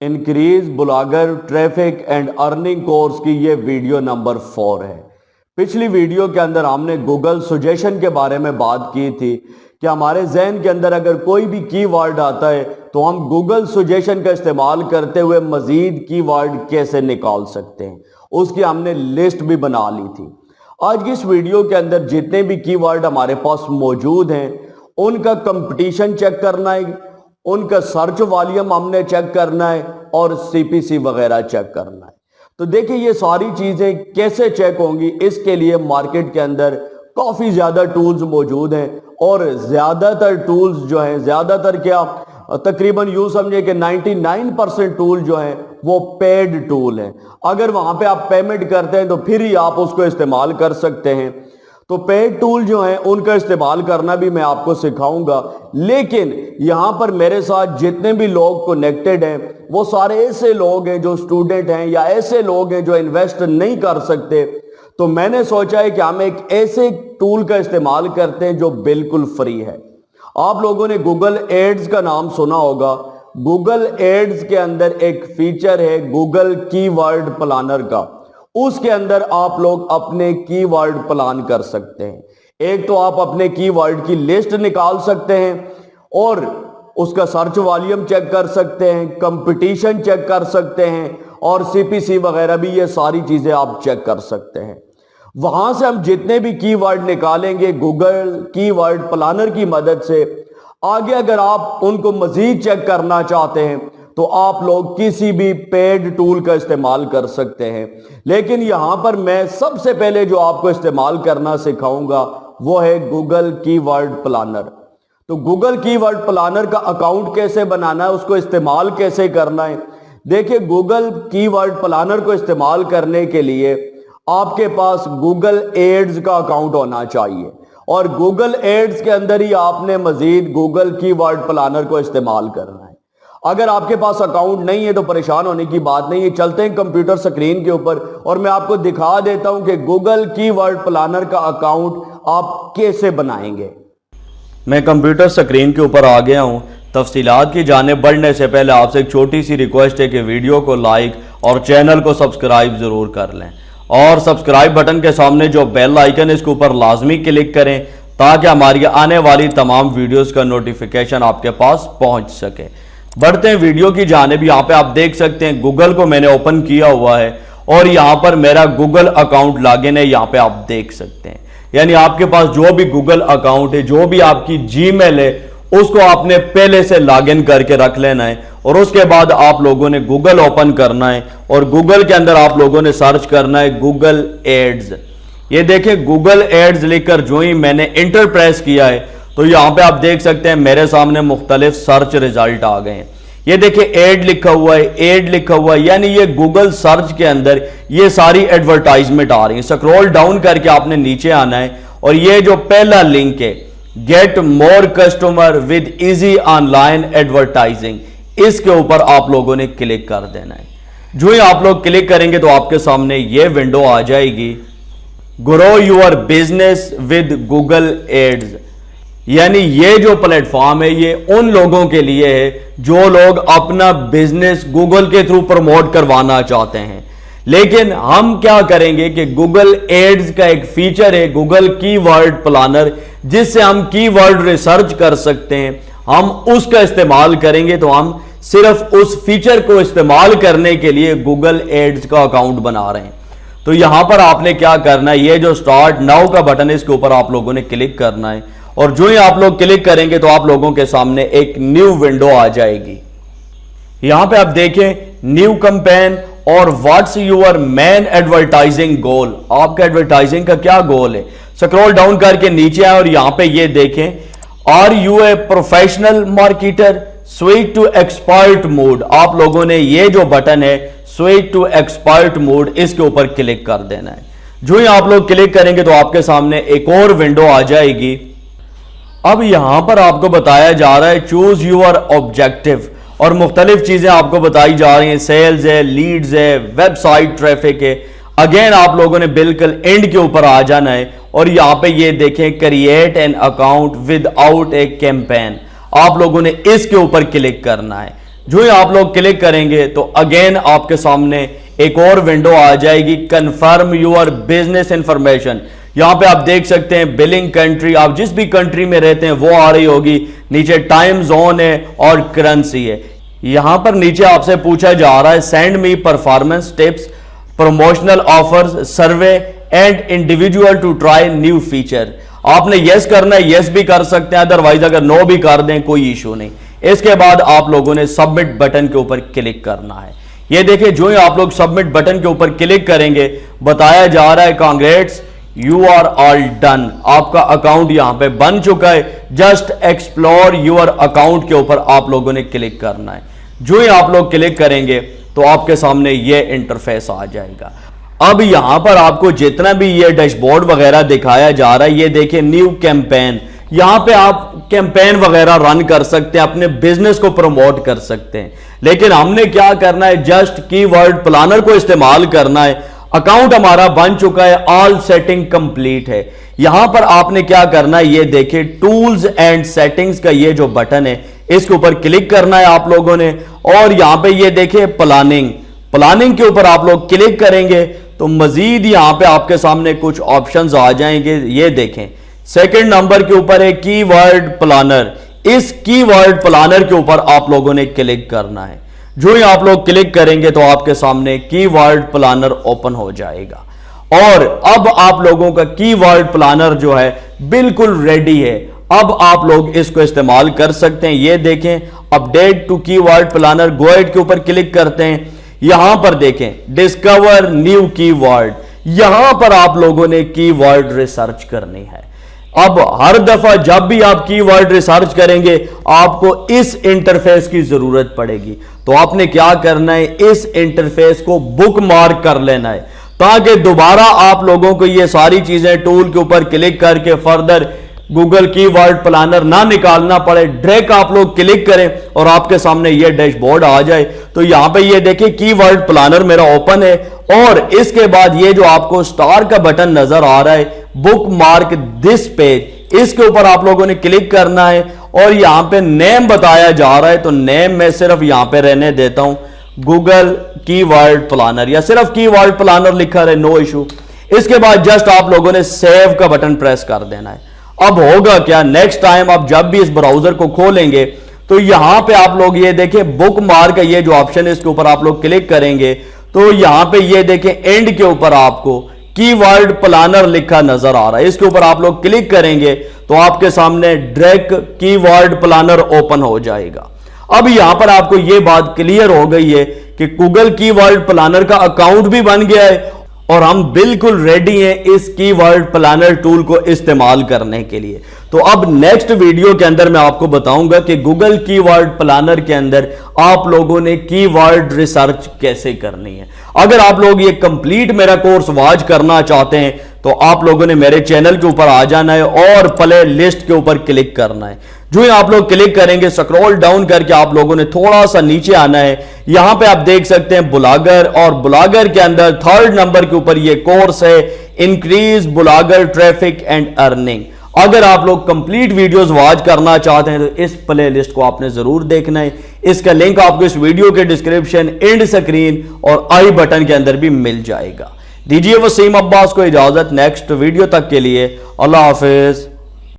Increase blogger traffic and earning course की ये video number 4 है। पिछली वीडियो के अंदर हमने गूगल सजेशन के बारे में बात की थी कि हमारे जहन के अंदर अगर कोई भी कीवर्ड आता है तो हम गूगल सजेशन का इस्तेमाल करते हुए मजीद कीवर्ड कैसे निकाल सकते हैं, उसकी हमने लिस्ट भी बना ली थी। आज की इस वीडियो के अंदर जितने भी कीवर्ड हमारे पास मौजूद हैं उनका कंपटीशन चेक करना है, उनका सर्च वॉल्यूम हमने चेक करना है और सीपीसी वगैरह चेक करना है। तो देखिए ये सारी चीजें कैसे चेक होंगी, इसके लिए मार्केट के अंदर काफी ज्यादा टूल्स मौजूद हैं और ज्यादातर टूल्स जो हैं, ज्यादातर क्या तकरीबन यूं समझे कि 99% टूल जो हैं वो पेड टूल हैं। अगर वहां पे आप पेमेंट करते हैं तो फिर ही आप उसको इस्तेमाल कर सकते हैं। तो पेड टूल जो हैं उनका इस्तेमाल करना भी मैं आपको सिखाऊंगा, लेकिन यहां पर मेरे साथ जितने भी लोग कनेक्टेड हैं वो सारे ऐसे लोग हैं जो स्टूडेंट हैं या ऐसे लोग हैं जो इन्वेस्ट नहीं कर सकते। तो मैंने सोचा है कि हम एक ऐसे टूल का इस्तेमाल करते हैं जो बिल्कुल फ्री है। आप लोगों ने गूगल एड्स का नाम सुना होगा। गूगल एड्स के अंदर एक फीचर है गूगल कीवर्ड प्लानर का, उसके अंदर आप लोग अपने कीवर्ड प्लान कर सकते हैं। एक तो आप अपने कीवर्ड की लिस्ट निकाल सकते हैं और उसका सर्च वॉल्यूम चेक कर सकते हैं, कंपटीशन चेक कर सकते हैं और सीपीसी वगैरह भी, ये सारी चीजें आप चेक कर सकते हैं। वहां से हम जितने भी कीवर्ड निकालेंगे गूगल कीवर्ड प्लानर की मदद से, आगे अगर आप उनको मजीद चेक करना चाहते हैं तो आप लोग किसी भी पेड टूल का इस्तेमाल कर सकते हैं। लेकिन यहां पर मैं सबसे पहले जो आपको इस्तेमाल करना सिखाऊंगा वो है गूगल कीवर्ड प्लानर। तो गूगल कीवर्ड प्लानर का अकाउंट कैसे बनाना है, उसको इस्तेमाल कैसे करना है। देखिए गूगल कीवर्ड प्लानर को इस्तेमाल करने के लिए आपके पास गूगल एड्स का अकाउंट होना चाहिए और गूगल एड्स के अंदर ही आपने मजीद गूगल कीवर्ड प्लानर को इस्तेमाल करना है। अगर आपके पास अकाउंट नहीं है तो परेशान होने की बात नहीं है। चलते हैं कंप्यूटर स्क्रीन के ऊपर और मैं आपको दिखा देता हूं कि गूगल कीवर्ड प्लानर का अकाउंट आप कैसे बनाएंगे। मैं कंप्यूटर स्क्रीन के ऊपर आ गया हूं। तफसीलात की जानिब बढ़ने से पहले आपसे एक छोटी सी रिक्वेस्ट है कि वीडियो को लाइक और चैनल को सब्सक्राइब जरूर कर लें और सब्सक्राइब बटन के सामने जो बेल आइकन है इसके ऊपर लाजमी क्लिक करें ताकि हमारी आने वाली तमाम वीडियोस का नोटिफिकेशन आपके पास पहुंच सके। बढ़ते हैं वीडियो की जानिब। यहाँ पे आप देख सकते हैं गूगल को मैंने ओपन किया हुआ है और यहाँ पर मेरा गूगल अकाउंट लॉगिन है, यहाँ पे आप देख सकते हैं। यानी आपके पास जो भी गूगल अकाउंट है, जो भी आपकी जीमेल है, उसको आपने पहले से लॉगिन करके रख लेना है और उसके बाद आप लोगों ने गूगल ओपन करना है और गूगल के अंदर आप लोगों ने सर्च करना है गूगल एड्स। ये देखें गूगल एड्स लिखकर जो ही मैंने इंटर प्रेस किया है तो यहां पे आप देख सकते हैं मेरे सामने मुख्तलिफ सर्च रिजल्ट आ गए हैं। ये देखिए एड लिखा हुआ है, एड लिखा हुआ है, यानी ये गूगल सर्च के अंदर ये सारी एडवर्टाइजमेंट आ रही है। स्क्रॉल डाउन करके आपने नीचे आना है और ये जो पहला लिंक है get more customer with easy online advertising, इसके ऊपर आप लोगों ने क्लिक कर देना है। जो ही आप लोग क्लिक करेंगे तो आपके सामने ये विंडो आ जाएगी, grow your business with Google ads. यानी ये जो प्लेटफॉर्म है ये उन लोगों के लिए है जो लोग अपना बिजनेस गूगल के थ्रू प्रमोट करवाना चाहते हैं। लेकिन हम क्या करेंगे कि गूगल एड्स का एक फीचर है गूगल कीवर्ड प्लानर, जिससे हम कीवर्ड रिसर्च कर सकते हैं। हम उसका इस्तेमाल करेंगे तो हम सिर्फ उस फीचर को इस्तेमाल करने के लिए गूगल एड्स का अकाउंट बना रहे हैं। तो यहां पर आपने क्या करना है, ये जो स्टार्ट नाउ का बटन है इसके ऊपर आप लोगों ने क्लिक करना है और जो ही आप लोग क्लिक करेंगे तो आप लोगों के सामने एक न्यू विंडो आ जाएगी। यहां पे आप देखें न्यू कैंपेन और व्हाट्स योर मेन एडवर्टाइजिंग गोल, आपका एडवर्टाइजिंग का क्या गोल है। स्क्रॉल डाउन करके नीचे आए और यहां पे ये देखें are you a professional marketer, switch to expert mode. आप लोगों ने ये जो बटन है स्विच टू एक्सपर्ट मोड, इसके ऊपर क्लिक कर देना है। जो ही आप लोग क्लिक करेंगे तो आपके सामने एक और विंडो आ जाएगी। अब यहां पर आपको बताया जा रहा है चूज योर ऑब्जेक्टिव और मुख्तलिफ चीजें आपको बताई जा रही हैं। सेल्स है, लीड्स है, वेबसाइट ट्रैफिक है। अगेन आप लोगों ने बिल्कुल एंड के ऊपर आ जाना है और यहां पे ये देखें create an account with out A campaign, आप लोगों ने इसके ऊपर क्लिक करना है। जो ही आप लोग क्लिक करेंगे तो अगेन आपके सामने एक और विंडो आ जाएगी, कंफर्म योर बिजनेस इंफॉर्मेशन। यहां पे आप देख सकते हैं बिलिंग कंट्री, आप जिस भी कंट्री में रहते हैं वो आ रही होगी, नीचे टाइम जोन है और करेंसी है। यहां पर नीचे आपसे पूछा जा रहा है send me performance tips, promotional offers, survey and individual to try new feature. आपने यस करना है, यस भी कर सकते हैं, अदरवाइज अगर नो भी कर दें कोई इशू नहीं। इसके बाद आप लोगों ने सबमिट बटन के ऊपर क्लिक करना है। ये देखिए जो ही आप लोग सबमिट बटन के ऊपर क्लिक करेंगे बताया जा रहा है congrats you are all done, आपका अकाउंट यहां पे बन चुका है। जस्ट एक्सप्लोर योर अकाउंट के ऊपर आप लोगों ने क्लिक करना है। जो ही आप लोग क्लिक करेंगे तो आपके सामने ये इंटरफेस आ जाएगा। अब यहां पर आपको जितना भी ये डैशबोर्ड वगैरह दिखाया जा रहा है, ये देखिए न्यू कैंपेन, यहां पे आप कैंपेन वगैरह रन कर सकते हैं, अपने बिजनेस को प्रमोट कर सकते हैं। लेकिन हमने क्या करना है, जस्ट कीवर्ड प्लानर को इस्तेमाल करना है। अकाउंट हमारा बन चुका है, ऑल सेटिंग कंप्लीट है। यहां पर आपने क्या करना है, ये देखिए टूल्स एंड सेटिंग्स का ये जो बटन है इसके ऊपर क्लिक करना है आप लोगों ने। और यहां पे ये देखिए प्लानिंग के ऊपर आप लोग क्लिक करेंगे तो मजीद यहां पे आपके सामने कुछ ऑप्शंस आ जाएंगे। ये देखें सेकंड नंबर के ऊपर है कीवर्ड प्लानर। इस कीवर्ड प्लानर के ऊपर आप लोगों ने क्लिक करना है। जो ही आप लोग क्लिक करेंगे तो आपके सामने कीवर्ड प्लानर ओपन हो जाएगा और अब आप लोगों का कीवर्ड प्लानर जो है बिल्कुल रेडी है। अब आप लोग इसको इस्तेमाल कर सकते हैं। ये देखें update to keyword planner, go at के ऊपर क्लिक करते हैं। यहां पर देखें डिस्कवर न्यू कीवर्ड, यहां पर आप लोगों ने कीवर्ड रिसर्च करनी है। अब हर दफा जब भी आप कीवर्ड रिसर्च करेंगे आपको इस इंटरफेस की जरूरत पड़ेगी। तो आपने क्या करना है, इस इंटरफेस को बुकमार्क कर लेना है ताकि दोबारा आप लोगों को ये सारी चीजें टूल के ऊपर क्लिक करके फर्दर गूगल कीवर्ड प्लानर ना निकालना पड़े। डायरेक्ट आप लोग क्लिक करें और आपके सामने ये डैशबोर्ड आ जाए। तो यहां पे ये देखिए कीवर्ड प्लानर मेरा ओपन है और इसके बाद ये जो आपको स्टार का बटन नजर आ रहा है बुकमार्क दिस पेज, इसके ऊपर आप लोगों ने क्लिक करना है और यहां पे नेम बताया जा रहा है। तो नेम मैं सिर्फ यहां पे रहने देता हूं गूगल कीवर्ड प्लानर या सिर्फ कीवर्ड प्लानर लिखा रहे, नो इशू। इसके बाद जस्ट आप लोगों ने सेव का बटन प्रेस कर देना है। अब होगा क्या, नेक्स्ट टाइम आप जब भी इस ब्राउजर को खोलेंगे तो यहां पे आप लोग ये देखें बुकमार्क का ये जो ऑप्शन है इसके ऊपर आप लोग क्लिक करेंगे तो यहां पे ये देखें एंड के ऊपर आपको कीवर्ड प्लानर लिखा नजर आ रहा है। इसके ऊपर आप लोग क्लिक करेंगे तो आपके सामने डायरेक्ट कीवर्ड प्लानर ओपन हो जाएगा। अब यहां पर आपको यह बात क्लियर हो गई है कि गूगल कीवर्ड प्लानर का अकाउंट भी बन गया है और हम बिल्कुल रेडी हैं इस कीवर्ड प्लानर टूल को इस्तेमाल करने के लिए। तो अब नेक्स्ट वीडियो के अंदर मैं आपको बताऊंगा कि गूगल कीवर्ड प्लानर के अंदर आप लोगों ने कीवर्ड रिसर्च कैसे करनी है। अगर आप लोग ये कंप्लीट मेरा कोर्स वॉच करना चाहते हैं तो आप लोगों ने मेरे चैनल के ऊपर आ जाना है और प्ले लिस्ट के ऊपर क्लिक करना है। जो ही आप लोग क्लिक करेंगे स्क्रॉल डाउन करके आप लोगों ने थोड़ा सा नीचे आना है। यहां पे आप देख सकते हैं ब्लॉगर और ब्लॉगर के अंदर थर्ड नंबर के ऊपर ये कोर्स है increase blogger traffic and earning. अगर आप लोग कंप्लीट वीडियोस वॉच करना चाहते हैं तो इस प्ले लिस्ट को आपने जरूर देखना है। इसका लिंक आपको इस वीडियो के डिस्क्रिप्शन, एंड स्क्रीन और आई बटन के अंदर भी मिल जाएगा। दीजिए वसीम अब्बास को इजाजत, नेक्स्ट वीडियो तक के लिए अल्लाह हाफिज।